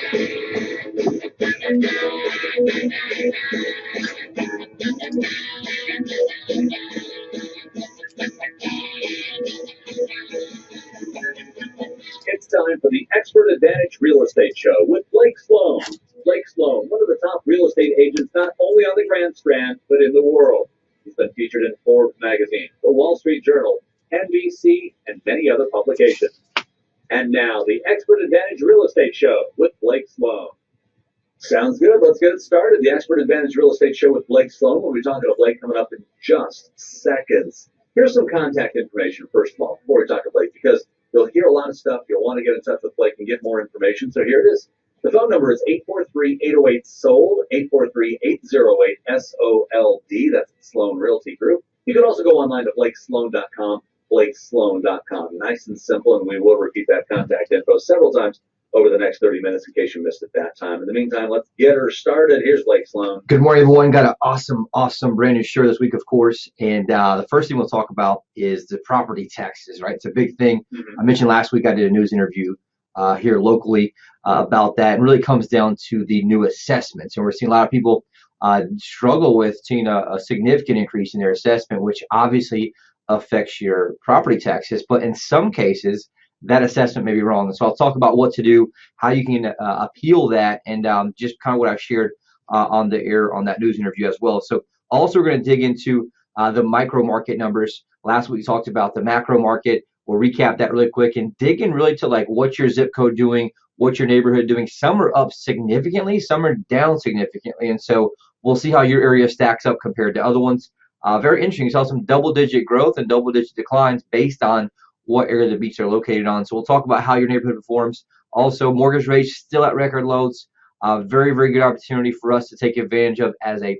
It's time for the Expert Advantage Real Estate Show with Blake Sloan. Blake Sloan, one of the top real estate agents not only on the Grand Strand, but in the world. He's been featured in Forbes magazine, the Wall Street Journal, NBC, and many other publications. And now, the Expert Advantage Real Estate Show with Blake Sloan. Sounds good. Let's get it started. The Expert Advantage Real Estate Show with Blake Sloan. We'll be talking to Blake coming up in just seconds. Here's some contact information, first of all, before we talk to Blake, because you'll hear a lot of stuff. You'll want to get in touch with Blake and get more information. So here it is. The phone number is 843-808-SOLD, 843-808-SOLD. That's the Sloan Realty Group. You can also go online to blakesloan.com, blakesloan.com. Nice and simple, and we will repeat that contact info several times over the next 30 minutes in case you missed it that time. In the meantime, let's get her started. Here's Blake Sloan. Good morning, everyone. Got an awesome brand new show this week, of course. And the first thing we'll talk about is the property taxes, right? It's a big thing. I mentioned last week I did a news interview here locally about that. And really comes down to the new assessments. And we're seeing a lot of people struggle with seeing a significant increase in their assessment, which obviously affects your property taxes. But in some cases, that assessment may be wrong. And so I'll talk about what to do, how you can appeal that, and just kind of what I've shared on the air on that news interview as well. So also we're going to dig into the micro market numbers. Last week we talked about the macro market. We'll recap that really quick and dig in really to like what's your zip code doing, what's your neighborhood doing. Some are up significantly, some are down significantly. And so we'll see how your area stacks up compared to other ones. Very interesting. You saw some double-digit growth and double-digit declines based on what area the beats are located on. So we'll talk about how your neighborhood performs. Also, mortgage rates still at record lows. Very, very good opportunity for us to take advantage of as a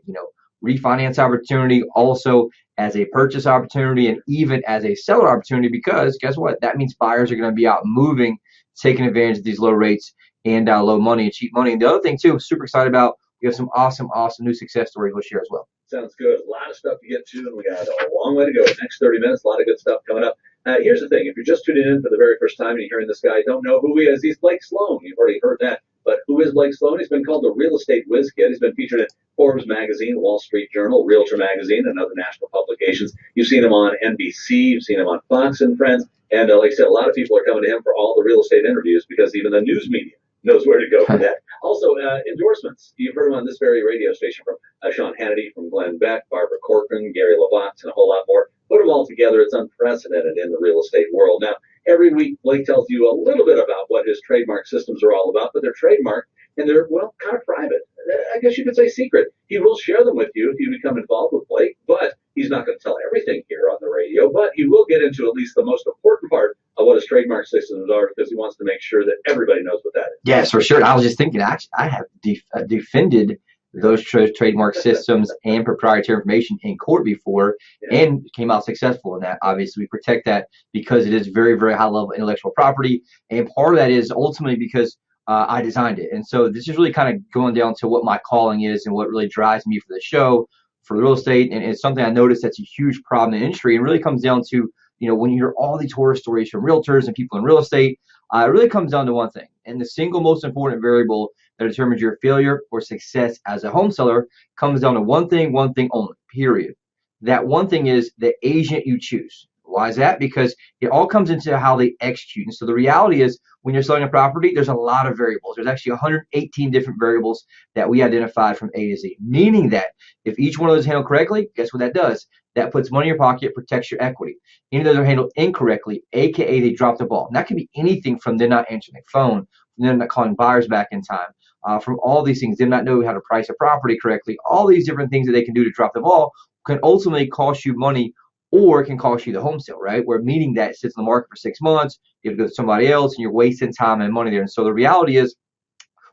refinance opportunity, also as a purchase opportunity, and even as a seller opportunity, because guess what? That means buyers are going to be out moving, taking advantage of these low rates and low money and cheap money. And the other thing too, I'm super excited about, we have some awesome new success stories we'll share as well. Sounds good. A lot of stuff to get to, and we got a long way to go. Next 30 minutes, a lot of good stuff coming up. Here's the thing. If you're just tuning in for the very first time and you're hearing this guy, don't know who he is, he's Blake Sloan. You've already heard that. But who is Blake Sloan? He's been called the real estate whiz kid. He's been featured in Forbes magazine, Wall Street Journal, Realtor magazine, and other national publications. You've seen him on NBC. You've seen him on Fox and Friends. And like I said, a lot of people are coming to him for all the real estate interviews because even the news media knows where to go for that. Also, endorsements. You've heard him on this very radio station from Sean Hannity, from Glenn Beck, Barbara Corcoran, Gary LaVox, and a whole lot more. Put them all together. It's unprecedented in the real estate world. Now, every week, Blake tells you a little bit about what his trademark systems are all about, but they're trademarked and they're, well, kind of private. I guess you could say secret. He will share them with you if you become involved with Blake, but he's not going to tell everything here on the radio, but he will get into at least the most important part of what his trademark systems are because he wants to make sure that everybody knows what that is. Yes, for sure. I was just thinking, actually, I have defended those trademark systems and proprietary information in court before, and came out successful in that. Obviously, we protect that because it is very, very high level intellectual property, and part of that is ultimately because I designed it. And so this is really kind of going down to what my calling is and what really drives me for the show, for real estate, and it's something I noticed that's a huge problem in the industry, and really comes down to, when you hear all these horror stories from realtors and people in real estate, it really comes down to one thing. And the single most important variable that determines your failure or success as a home seller comes down to one thing only, period. That one thing is the agent you choose. Why is that? Because it all comes into how they execute. And so the reality is when you're selling a property, there's a lot of variables. There's actually 118 different variables that we identified from A to Z, meaning that if each one of those is handled correctly, guess what that does? That puts money in your pocket, protects your equity. Any of those are handled incorrectly, aka they drop the ball. And that can be anything from them not answering the phone, from them not calling buyers back in time, from all these things, them not knowing how to price a property correctly. All these different things that they can do to drop the ball can ultimately cost you money, or it can cost you the home sale, right? Where meaning that it sits in the market for 6 months, you have to go to somebody else, and you're wasting time and money there. And so the reality is,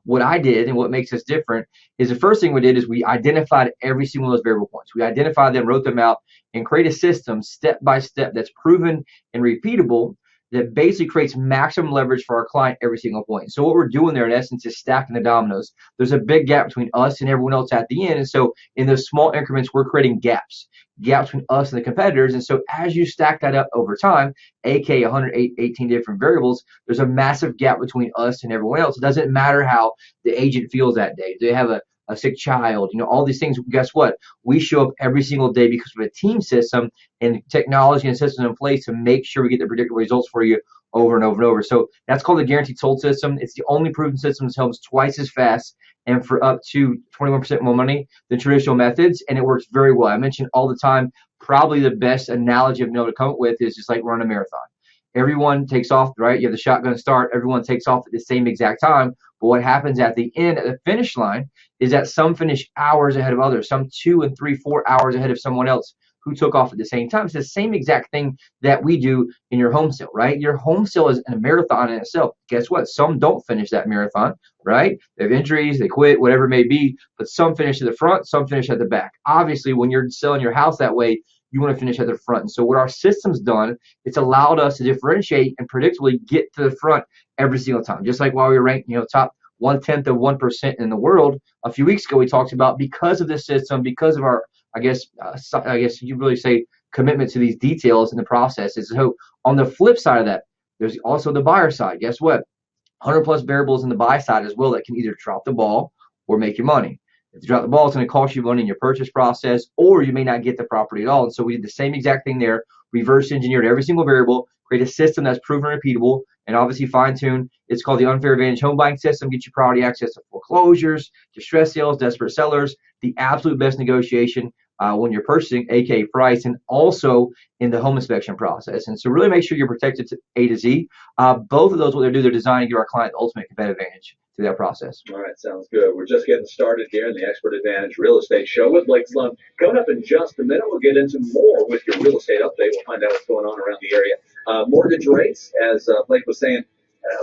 what I did and what makes us different is the first thing we did is we identified every single one of those variable points. We identified them, wrote them out, and create a system step by step that's proven and repeatable that basically creates maximum leverage for our client every single point. So what we're doing there in essence is stacking the dominoes. There's a big gap between us and everyone else at the end. And so in those small increments, we're creating gaps between us and the competitors. And so as you stack that up over time, aka 118 different variables, there's a massive gap between us and everyone else. It doesn't matter how the agent feels that day. Do they have a sick child, all these things? Guess what? We show up every single day because we have a team system and technology and systems in place to make sure we get the predictable results for you over and over and over. So that's called the guaranteed sold system. It's the only proven system that sells twice as fast and for up to 21% more money than traditional methods, and it works very well. I mention all the time, probably the best analogy I've been able to come up with is just like running a marathon. Everyone takes off, right? You have the shotgun start. Everyone takes off at the same exact time. But what happens at the end, at the finish line, is that some finish hours ahead of others, some 2 and 3, 4 hours ahead of someone else who took off at the same time. It's the same exact thing that we do in your home sale, right? Your home sale is a marathon in itself. Guess what? Some don't finish that marathon, right? They have injuries, they quit, whatever it may be, but some finish at the front, some finish at the back. Obviously, when you're selling your house that way, you want to finish at the front. And so what our system's done, it's allowed us to differentiate and predictably get to the front every single time. Just like while we were ranked, top 1/10 of 1% in the world a few weeks ago, we talked about because of this system, because of our, I guess you really say commitment to these details in the process. So on the flip side of that, there's also the buyer side. Guess what? 100 plus variables in the buy side as well that can either drop the ball or make you money. If you drop the ball, it's going to cost you money in your purchase process, or you may not get the property at all. And so we did the same exact thing there, reverse engineered every single variable, create a system that's proven repeatable, and obviously fine-tuned. It's called the Unfair Advantage Home Buying System. Get you priority access to foreclosures, distress sales, desperate sellers, the absolute best negotiation when you're purchasing, aka price, and also in the home inspection process. And so really make sure you're protected to A to Z. Both of those, what they do, they're designed to give our client the ultimate competitive advantage through that process. All right, sounds good. We're just getting started here in the Expert Advantage Real Estate Show with Blake Sloan. Coming up in just a minute, we'll get into more with your real estate update. We'll find out what's going on around the area. Mortgage rates, as Blake was saying,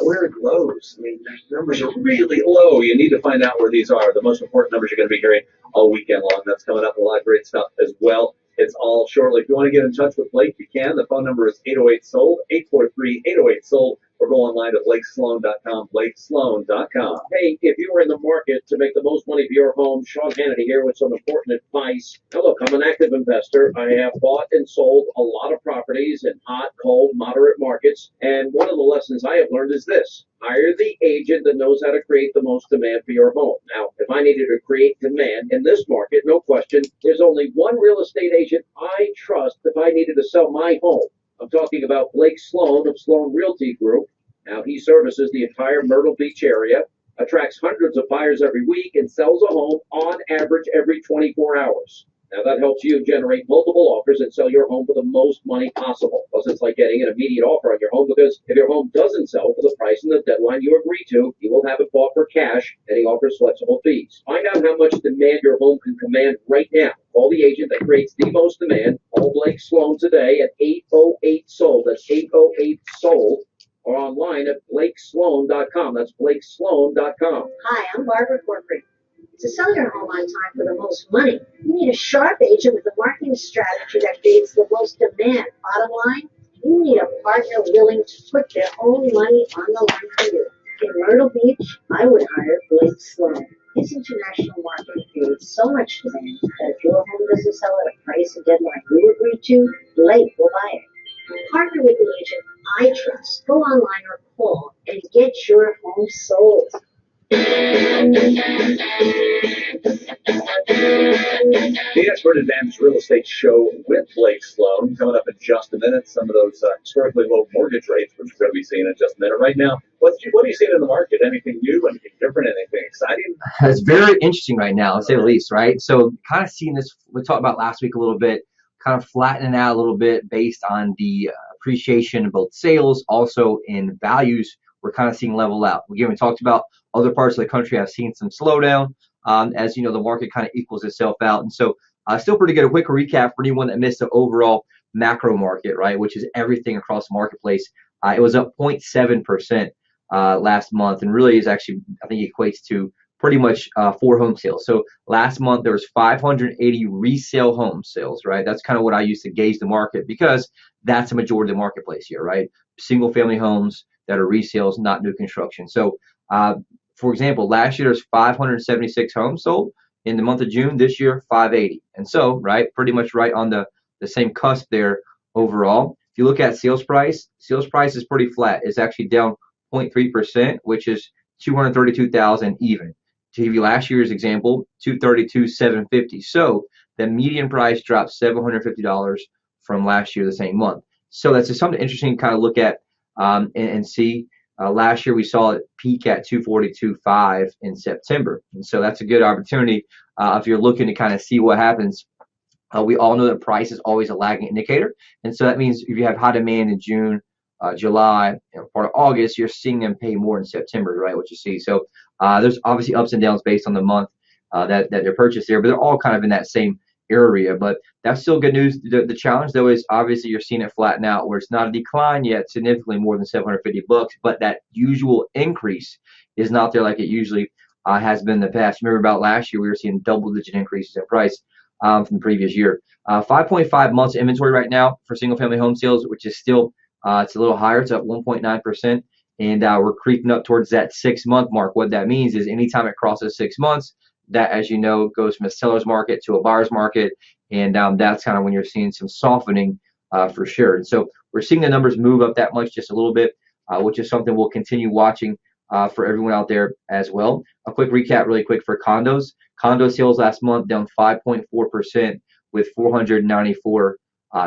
where it lows. I mean, the numbers are really low. You need to find out where these are. The most important numbers you're going to be hearing all weekend long. That's coming up. A lot of great stuff as well. It's all shortly. If you want to get in touch with Blake, you can. The phone number is 808-SOLD, 843-808-SOLD, or go online to blakesloan.com, blakesloan.com. Hey, if you were in the market to make the most money for your home, Sean Hannity here with some important advice. Now, look, I'm an active investor. I have bought and sold a lot of properties in hot, cold, moderate markets. And one of the lessons I have learned is this. Hire the agent that knows how to create the most demand for your home. Now, if I needed to create demand in this market, no question, there's only one real estate agent I trust if I needed to sell my home. I'm talking about Blake Sloan of Sloan Realty Group. Now, he services the entire Myrtle Beach area, attracts hundreds of buyers every week, and sells a home on average every 24 hours. Now, that helps you generate multiple offers and sell your home for the most money possible. Plus, it's like getting an immediate offer on your home, because if your home doesn't sell for the price and the deadline you agree to, you will have it bought for cash, and he offers flexible fees. Find out how much demand your home can command right now. Call the agent that creates the most demand. Call Blake Sloan today at 808-SOLD. That's 808-SOLD. Or online at blakesloan.com. That's blakesloan.com. Hi, I'm Barbara Corcoran. To sell your home on time for the most money, you need a sharp agent with a marketing strategy that creates the most demand. Bottom line, you need a partner willing to put their own money on the line for you. In Myrtle Beach, I would hire Blake Sloan. His international marketing creates so much demand that if your home doesn't sell at a price and deadline you agree to, Blake will buy it. Partner with the agent I trust. Go online or call and get your home sold. The Expert Advantage Real Estate Show with Blake Sloan. Coming up in just a minute, some of those historically low mortgage rates, which we're going to be seeing in just a minute. Right now, what are you seeing in the market? Anything new, anything different, anything exciting? It's very interesting right now, to say the least, right? So kind of seeing this, we talked about last week a little bit, kind of flattening out a little bit based on the appreciation in both sales, also in values. We're kind of seeing level out. Again, we talked about other parts of the country have seen some slowdown as the market kind of equals itself out. And so still pretty good. A quick recap for anyone that missed the overall macro market, right, which is everything across the marketplace. It was up 0.7% last month, and really is actually, I think, equates to pretty much 4 home sales. So last month there was 580 resale home sales, right? That's kind of what I use to gauge the market, because that's a majority of the marketplace here, right? Single family homes that are resales, not new construction. So, for example, last year there's 576 homes sold in the month of June. This year, 580. And so, right, pretty much right on the same cusp there overall. If you look at sales price is pretty flat. It's actually down 0.3%, which is 232,000 even. To give you last year's example, 232,750. So the median price dropped $750 from last year the same month. So that's just something interesting to kind of look at and see. Last year we saw it peak at 242.5 in September, and so that's a good opportunity if you're looking to kind of see what happens. We all know that price is always a lagging indicator, and so that means if you have high demand in June, July, part of August, you're seeing them pay more in September, right? What you see. So there's obviously ups and downs based on the month that they're purchased there, but they're all kind of in that same area. But that's still good news. The challenge though is obviously you're seeing it flatten out, where it's not a decline yet, significantly more than $750, but that usual increase is not there like it usually has been in the past. Remember about last year, we were seeing double-digit increases in price from the previous year. 5.5 months inventory right now for single-family home sales, which is still it's a little higher. It's up 1.9%, and we're creeping up towards that 6-month mark. What that means is anytime it crosses 6 months, that, as you know, goes from a seller's market to a buyer's market, and that's kind of when you're seeing some softening for sure. And so we're seeing the numbers move up that much, just a little bit, which is something we'll continue watching for everyone out there as well. A quick recap really quick for condos. Condo sales last month down 5.4% with 494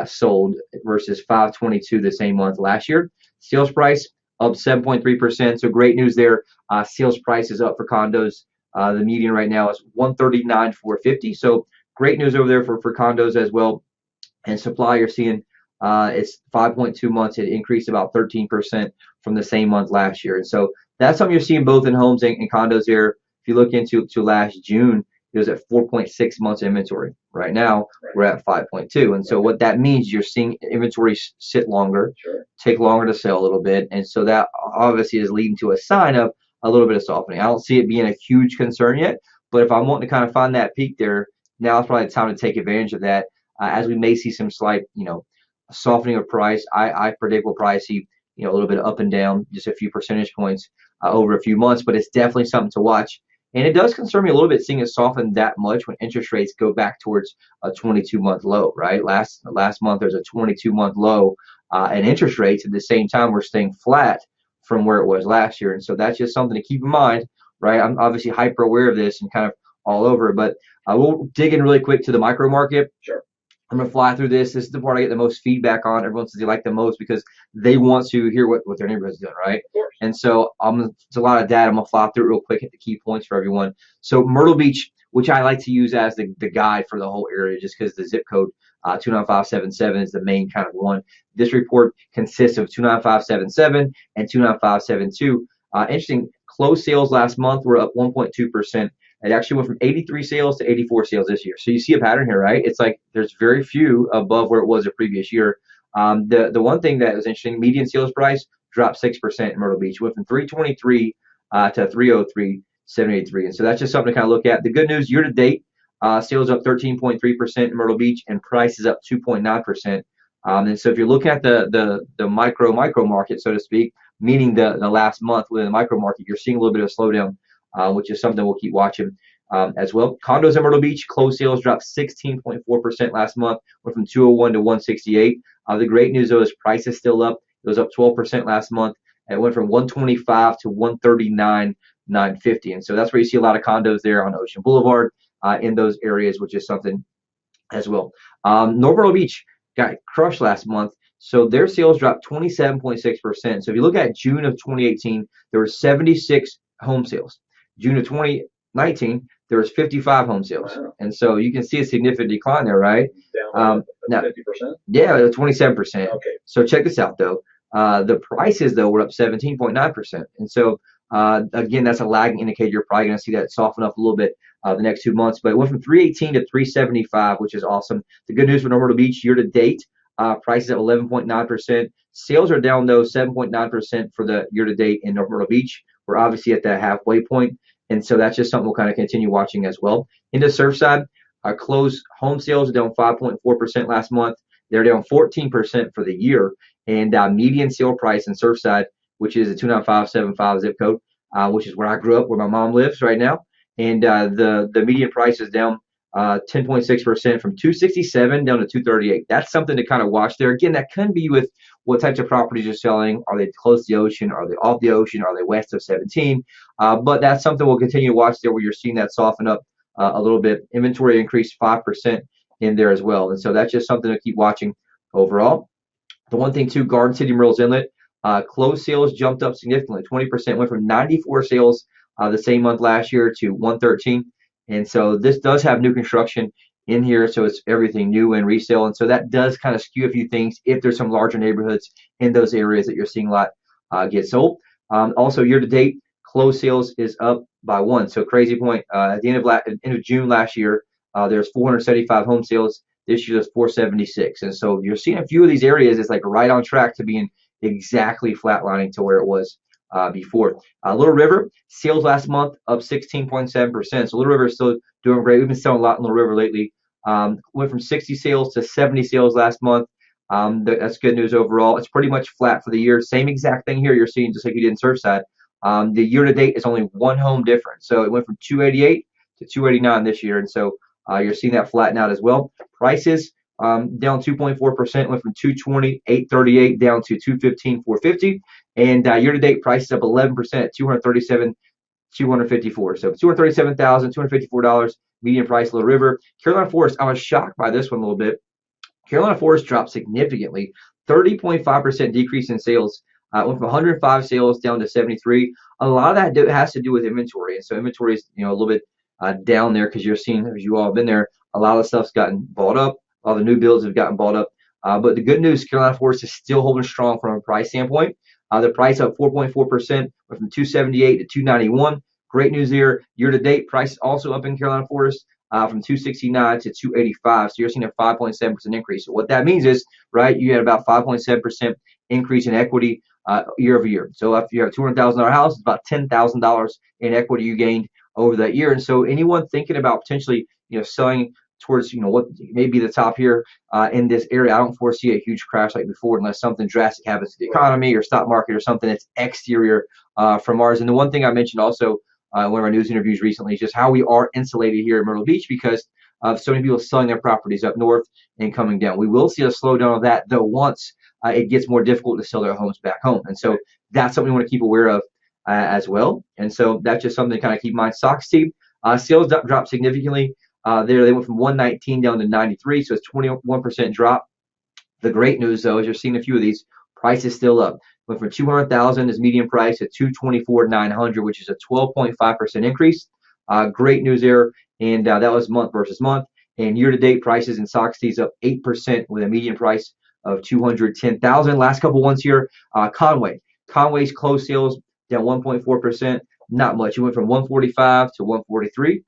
sold versus 522 the same month last year. Sales price up 7.3%. So great news there. Sales price is up for condos. The median right now is 139,450. So great news over there for condos as well. And supply, you're seeing it's 5.2 months. It increased about 13% from the same month last year. And so that's something you're seeing both in homes and condos here. If you look into last June, it was at 4.6 months inventory. Right now, we're at 5.2. And so what that means, you're seeing inventory sit longer, take longer to sell a little bit. And so that obviously is leading to a sign of a little bit of softening. I don't see it being a huge concern yet, but if I'm wanting to kind of find that peak there, now is probably the time to take advantage of that. As we may see some slight, softening of price. I predict we'll probably see, a little bit up and down, just a few percentage points over a few months, but it's definitely something to watch. And it does concern me a little bit seeing it soften that much when interest rates go back towards a 22-month low, right? Last month there's a 22-month low in interest rates. At the same time, we're staying flat from where it was last year. And so that's just something to keep in mind, right? I'm obviously hyper aware of this and kind of all over, but we'll dig in really quick to the micro market. Sure. I'm going to fly through this. This is the part I get the most feedback on. Everyone says they like the most because they want to hear what their neighborhood's doing, right? Of course. And so it's a lot of data. I'm going to fly through it real quick, hit the key points for everyone. So Myrtle Beach, which I like to use as the guide for the whole area just because the zip code 29577 is the main kind of one. This report consists of 29577 and 29572. Interesting, closed sales last month were up 1.2%. It actually went from 83 sales to 84 sales this year. So you see a pattern here, right? It's like there's very few above where it was the previous year. The one thing that was interesting, median sales price dropped 6% in Myrtle Beach. It went from 323 to 303,783. And so that's just something to kind of look at. The good news, year to date, sales up 13.3% in Myrtle Beach and price is up 2.9%. And so if you're looking at the micro market, so to speak, meaning the last month within the micro market, you're seeing a little bit of slowdown. Which is something we'll keep watching as well. Condos in Myrtle Beach, closed sales dropped 16.4% last month, went from 201 to 168. The great news though is price is still up. It was up 12% last month. It went from 125 to 139,950. And so that's where you see a lot of condos there on Ocean Boulevard in those areas, which is something as well. North Myrtle Beach got crushed last month. So their sales dropped 27.6%. So if you look at June of 2018, there were 76 home sales. June of 2019, there was 55 home sales. Wow. And so you can see a significant decline there, right? Down now, 50%? Yeah, 27%. Okay. So check this out, though. The prices, though, were up 17.9%. And so, again, that's a lagging indicator. You're probably going to see that soften up a little bit the next 2 months. But it went from 318 to 375, which is awesome. The good news for Myrtle Beach, year to date, prices at 11.9%. Sales are down, though, 7.9% for the year to date in North Myrtle Beach. We're obviously at that halfway point, and so that's just something we'll kind of continue watching as well. In the Surfside, closed home sales are down 5.4% last month. They're down 14% for the year. And median sale price in Surfside, which is a 29575 zip code, which is where I grew up, where my mom lives right now. And the median price is down 10.6% from 267 down to 238. That's something to kind of watch there. Again, that can be with what types of properties you're selling. Are they close to the ocean? Are they off the ocean? Are they west of 17? But that's something we'll continue to watch there, where you're seeing that soften up a little bit. Inventory increased 5% in there as well. And so that's just something to keep watching overall. The one thing too, Garden City, Myrtle's Inlet, closed sales jumped up significantly. 20% went from 94 sales the same month last year to 113. And so this does have new construction in here, so it's everything new and resale. And so that does kind of skew a few things if there's some larger neighborhoods in those areas that you're seeing a lot get sold. Also, year to date, closed sales is up by 1. So crazy point. At the end of June last year, there's 475 home sales. This year there's 476. And so you're seeing a few of these areas. It's like right on track to being exactly flatlining to where it was before. Little River, sales last month up 16.7%. So Little River is still doing great. We've been selling a lot in Little River lately. Went from 60 sales to 70 sales last month. That's good news overall. It's pretty much flat for the year. Same exact thing here you're seeing, just like you did in Surfside. The year to date is only one home difference. So it went from 288 to 289 this year. And so you're seeing that flatten out as well. Prices down 2.4%, went from 220, 838 down to 215, 450. And year to date prices up 11% at 237, 254. So $237,254 median price. Little River. Carolina Forest, I was shocked by this one a little bit. Carolina Forest dropped significantly, 30.5% decrease in sales. Went from 105 sales down to 73. A lot of that has to do with inventory, and so inventory is a little bit down there, because you're seeing, as you all have been there, a lot of stuff's gotten bought up. All the new builds have gotten bought up. But the good news, Carolina Forest is still holding strong from a price standpoint. The price up 4.4%, went from 278 to 291. Great news there. Year to date, price also up in Carolina Forest from 269 to 285. So you're seeing a 5.7% increase. So what that means is, right, you had about 5.7% increase in equity year over year. So if you have a $200,000 house, it's about $10,000 in equity you gained over that year. And so anyone thinking about potentially, selling towards, what may be the top here in this area, I don't foresee a huge crash like before, unless something drastic happens to the economy or stock market or something that's exterior from ours. And the one thing I mentioned also in one of our news interviews recently is just how we are insulated here in Myrtle Beach because of so many people selling their properties up north and coming down. We will see a slowdown of that, though, once it gets more difficult to sell their homes back home. And so that's something we want to keep aware of as well. And so that's just something to kind of keep in mind. Sox team, sales dropped significantly. They went from 119 down to 93, so it's 21% drop. The great news, though, is you're seeing a few of these prices still up. Went from 200,000 as median price to 224,900, which is a 12.5% increase. Great news there, and that was month versus month. And year-to-date prices in Sox tees up 8% with a median price of 210,000. Last couple ones here, Conway's closed sales down 1.4%. Not much. It went from 145 to 143.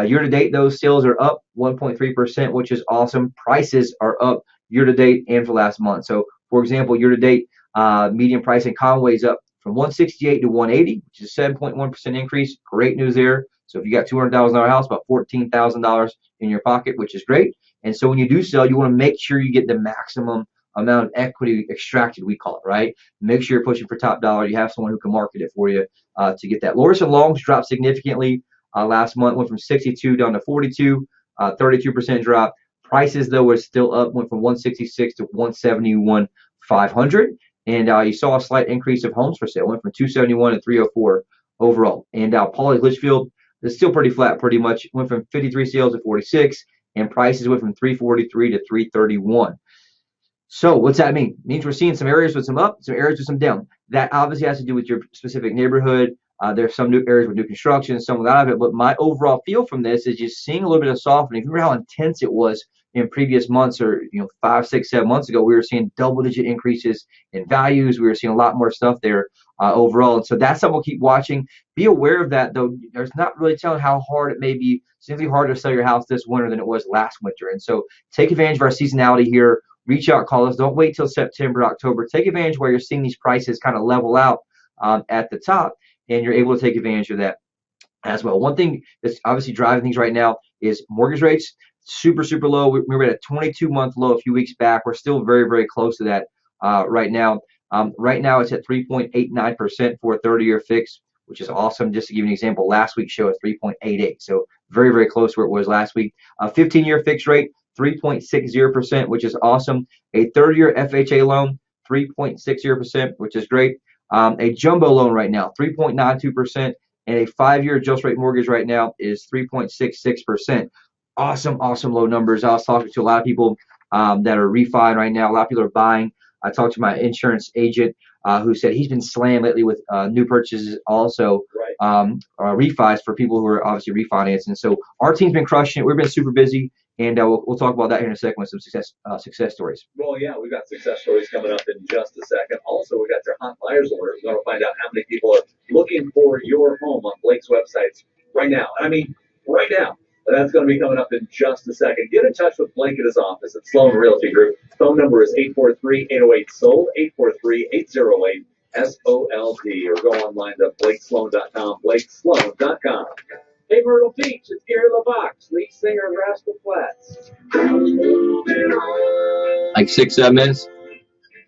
Year-to-date, those sales are up 1.3%, which is awesome. Prices are up year-to-date and for last month. So, for example, year-to-date, median price in Conway is up from 168 to 180, which is a 7.1% increase. Great news there. So if you got $200,000 house, about $14,000 in your pocket, which is great. And so when you do sell, you want to make sure you get the maximum amount of equity extracted, we call it, right? Make sure you're pushing for top dollar. You have someone who can market it for you to get that. Loris and Longs dropped significantly last month, went from 62 down to 42, 32% drop. Prices, though, were still up, went from 166 to 171,500. And you saw a slight increase of homes for sale, went from 271 to 304 overall. And Paulie Litchfield is still pretty flat, pretty much. Went from 53 sales to 46, and prices went from 343 to 331. So what's that mean? It means we're seeing some areas with some up, some areas with some down. That obviously has to do with your specific neighborhood. There's some new areas with new construction, some without it. But my overall feel from this is just seeing a little bit of softening. Remember how intense it was in previous months, or 5, 6, 7 months ago? We were seeing double-digit increases in values. We were seeing a lot more stuff there overall. And so that's something we'll keep watching. Be aware of that, though. There's not really telling how hard it may be. Simply harder to sell your house this winter than it was last winter. And so take advantage of our seasonality here. Reach out, call us. Don't wait till September, October. Take advantage where you're seeing these prices kind of level out at the top, and you're able to take advantage of that as well. One thing that's obviously driving things right now is mortgage rates. super, super low. We were at a 22-month low a few weeks back. We're still very, very close to that right now. Right now, it's at 3.89% for a 30-year fix, which is awesome. Just to give you an example, last week's show at 3.88, so very, very close to where it was last week. 15-year fixed rate, 3.60%, which is awesome. A 30-year FHA loan, 3.60%, which is great. A jumbo loan right now, 3.92%, and a 5-year adjust rate mortgage right now is 3.66%. Awesome, awesome low numbers. I was talking to a lot of people that are refining right now. A lot of people are buying. I talked to my insurance agent who said he's been slammed lately with new purchases, also refis for people who are obviously refinancing. So our team's been crushing it. We've been super busy, and we'll talk about that here in a second with some success stories. Well, yeah, we've got success stories coming up in just a second. Also, we got their hot buyers alert. We're going to find out how many people are looking for your home on Blake's websites right now. I mean, right now. But that's going to be coming up in just a second. Get in touch with Blake at his office at Sloan Realty Group. Phone number is 843-808-SOLD, 843-808-SOLD, or go online to blakesloan.com, blakesloan.com. Hey, Myrtle Beach, it's Gary LaVox, lead singer of Rascal Flatts. Like 6-7 minutes.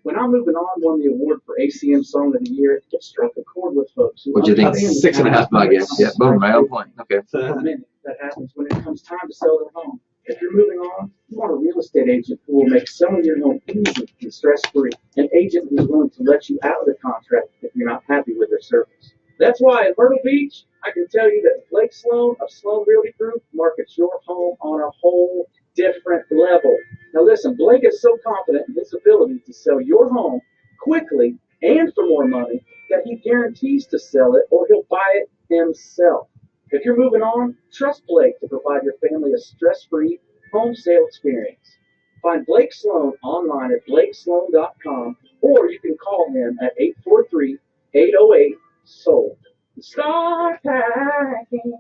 When I'm Moving On won the award for ACM Song of the Year, it struck a chord with folks. What do you think? 6.5, I guess. Yeah, boom, right on point. Okay. That happens when it comes time to sell their home. If you're moving on, you want a real estate agent who will make selling your home easy and stress-free. An agent who's willing to let you out of the contract if you're not happy with their service. That's why in Myrtle Beach, I can tell you that Blake Sloan of Sloan Realty Group markets your home on a whole different level. Now listen, Blake is so confident in his ability to sell your home quickly and for more money that he guarantees to sell it or he'll buy it himself. If you're moving on, trust Blake to provide your family a stress-free home sale experience. Find Blake Sloan online at blakesloan.com, or you can call him at 843-808-SOLD. Start packing.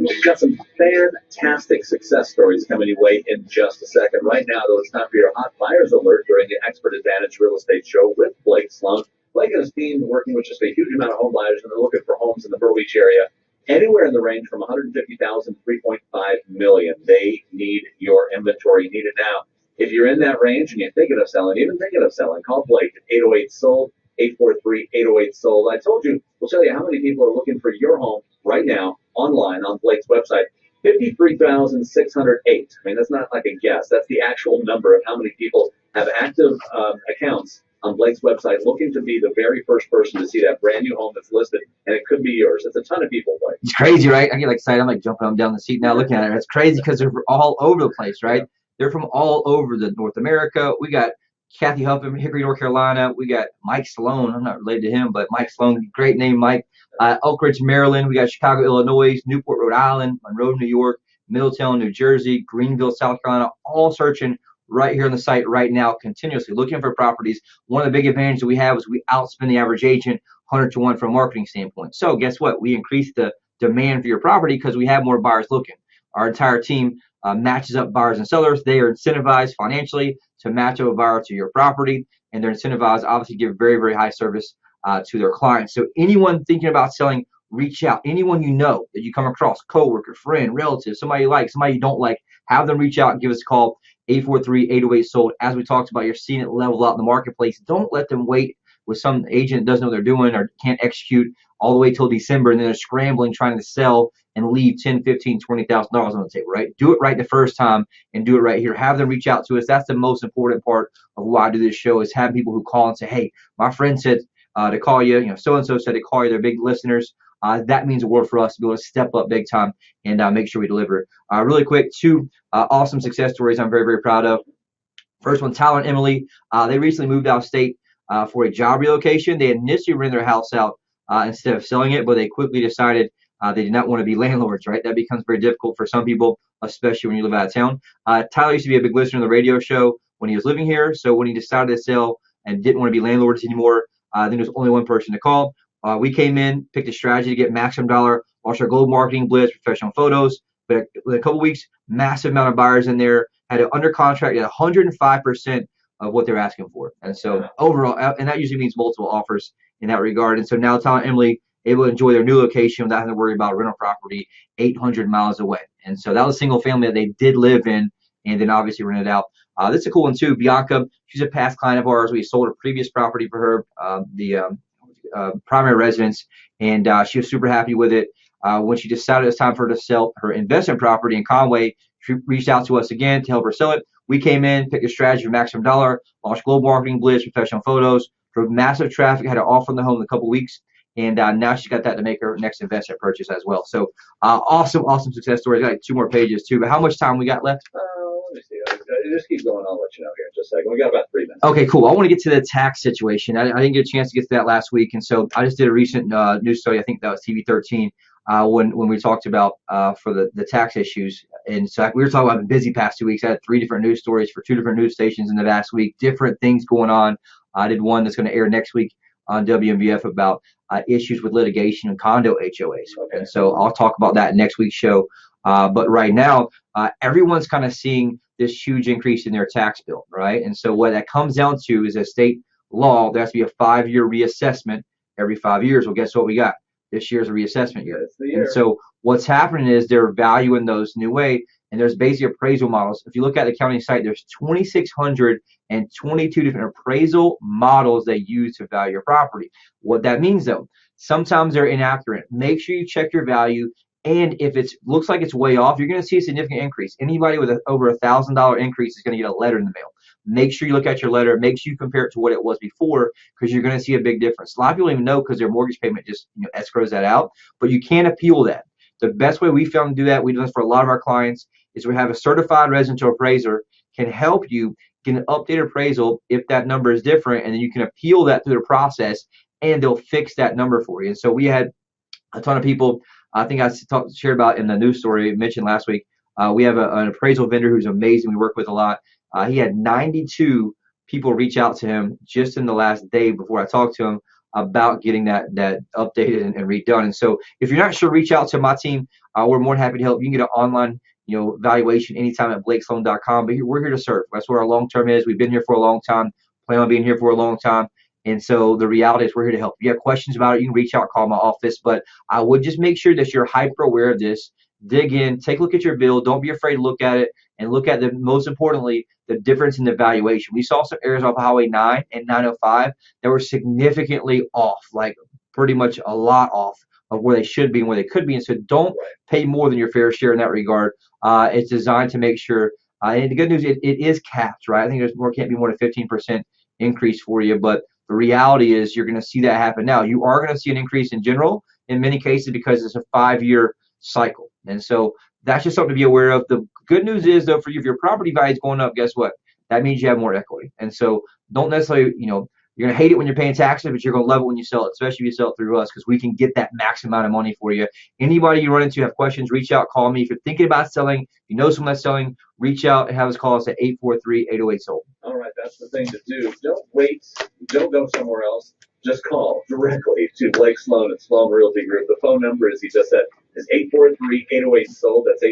We've got some fantastic success stories coming your way in just a second. Right now, though, it's time for your hot buyers alert during the Expert Advantage Real Estate Show with Blake Sloan. Blake and his team working with just a huge amount of home buyers, and they're looking for homes in the Myrtle Beach area, anywhere in the range from $150,000 to $3.5 million. They need your inventory. You need it now. If you're in that range and you're thinking of selling, call Blake at 808-SOLD, 843-808-SOLD. I told you, we'll tell you how many people are looking for your home right now online on Blake's website. 53,608. I mean, that's not like a guess. That's the actual number of how many people have active accounts on Blake's website looking to be the very first person to see that brand new home that's listed, and it could be yours. It's a ton of people, Blake. It's crazy, right? I get excited. I'm like jumping up down the seat now looking at it. It's crazy because they're all over the place, right? They're from all over the North America. We got Kathy Huff in Hickory, North Carolina. We got Mike Sloan. I'm not related to him, but Mike Sloan, great name, Mike. Oak Ridge, Maryland. We got Chicago, Illinois, Newport, Rhode Island, Monroe, New York, Middletown, New Jersey, Greenville, South Carolina, all searching right here on the site right now, continuously looking for properties. One of the big advantages we have is we outspend the average agent 100 to 1 from a marketing standpoint. So guess what? We increase the demand for your property because we have more buyers looking. Our entire team matches up buyers and sellers. They are incentivized financially to match up a buyer to your property, and they're incentivized obviously give very, very high service to their clients. So anyone thinking about selling, reach out. Anyone you know that you come across, coworker, friend, relative, somebody you like, somebody you don't like, have them reach out and give us a call, 843-808-SOLD. As we talked about, you're seeing it level out in the marketplace. Don't let them wait with some agent that doesn't know what they're doing or can't execute all the way till December, and then they're scrambling trying to sell and leave $10,000, $15,000, $20,000 on the table, right? Do it right the first time and do it right here. Have them reach out to us. That's the most important part of why I do this show, is having people who call and say, hey, my friend said to call you, so-and-so said to call you. They're big listeners. That means a world for us to be able to step up big time and make sure we deliver. Really quick, two awesome success stories I'm very, very proud of. First one, Tyler and Emily. They recently moved out of state for a job relocation. They initially rented their house out instead of selling it, but they quickly decided they did not want to be landlords, right? That becomes very difficult for some people, especially when you live out of town. Tyler used to be a big listener to the radio show when he was living here. So when he decided to sell and didn't want to be landlords anymore, I think there's only one person to call. We came in, picked a strategy to get maximum dollar, launched our global marketing blitz, professional photos. But in a couple weeks, massive amount of buyers in there, had it under contract at 105% of what they're asking for. And so overall, and that usually means multiple offers in that regard. And so now Tyler and Emily able to enjoy their new location without having to worry about a rental property 800 miles away. And so that was a single family that they did live in and then obviously rented out. This is a cool one too. Bianca, she's a past client of ours. We sold a previous property for her, the primary residence, and she was super happy with it. When she decided it was time for her to sell her investment property in Conway, she reached out to us again to help her sell it. We came in, picked a strategy for maximum dollar, launched global marketing blitz, professional photos, drove massive traffic, had an offer on the home in a couple weeks, and now she's got that to make her next investment purchase as well. So awesome success stories. Got like 2 more pages too. But how much time we got left? Let me see. Just keep going. I'll let you know here in just a second. We got about 3 minutes. Okay, cool. I want to get to the tax situation. I didn't get a chance to get to that last week, and so I just did a recent news study. I think that was TV 13 when we talked about for the tax issues. And so we were talking about the busy past 2 weeks. I had 3 different news stories for 2 different news stations in the last week, different things going on. I did one that's going to air next week on WMBF about issues with litigation and condo HOAs. Okay. And so I'll talk about that next week's show. But right now, everyone's kind of seeing this huge increase in their tax bill, right? And so what that comes down to is a state law. There has to be a 5-year reassessment every 5 years. Well, guess what we got? This year's a reassessment year. That's the year. And so what's happening is they're valuing those new way, and there's basically appraisal models. If you look at the county site, there's 2,622 different appraisal models they use to value your property. What that means, though, sometimes they're inaccurate. Make sure you check your value. And if it looks like it's way off, you're going to see a significant increase. Anybody with over $1,000 increase is going to get a letter in the mail. Make sure you look at your letter. Make sure you compare it to what it was before, because you're going to see a big difference. A lot of people don't even know because their mortgage payment just escrows that out. But you can appeal that. The best way we found to do that, we do this for a lot of our clients, is we have a certified residential appraiser can help you get an updated appraisal if that number is different, and then you can appeal that through the process, and they'll fix that number for you. And so we had a ton of people. I think I shared about in the news story mentioned last week. We have an appraisal vendor who's amazing. We work with a lot. He had 92 people reach out to him just in the last day before I talked to him about getting that updated and redone. And so if you're not sure, reach out to my team. We're more than happy to help. You can get an online valuation anytime at blakesloan.com. But we're here to serve. That's where our long term is. We've been here for a long time. Plan on being here for a long time. And so the reality is we're here to help. If you have questions about it, you can reach out, call my office. But I would just make sure that you're hyper aware of this. Dig in, take a look at your bill. Don't be afraid to look at it, and look at most importantly, the difference in the valuation. We saw some areas off of Highway 9 and 905 that were significantly off, like pretty much a lot off of where they should be and where they could be. And so don't pay more than your fair share in that regard. It's designed to make sure, and the good news, it is capped, right? I think can't be more than 15% increase for you, but the reality is you're going to see that happen. Now, you are going to see an increase in general in many cases because it's a 5-year cycle. And so that's just something to be aware of. The good news is, though, for you, if your property value is going up, guess what? That means you have more equity. And so don't necessarily, you're going to hate it when you're paying taxes, but you're going to love it when you sell it, especially if you sell it through us, because we can get that max amount of money for you. Anybody you run into, have questions, reach out, call me. If you're thinking about selling, you know someone that's selling, reach out and have us call us at 843-808-SOLD. All right, that's the thing to do. Don't wait. Don't go somewhere else. Just call directly to Blake Sloan at Sloan Realty Group. The phone number, as he just said, is 843-808-SOLD. That's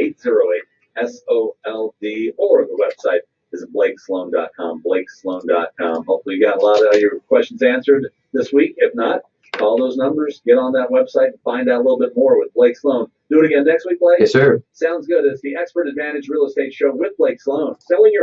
843-808-SOLD. Or the website is blakesloan.com, blakesloan.com. Hopefully you got a lot of your questions answered this week. If not, call those numbers, get on that website, and find out a little bit more with Blake Sloan. Do it again next week, Blake? Yes, sir. Sounds good. It's the Expert Advantage Real Estate Show with Blake Sloan. Selling your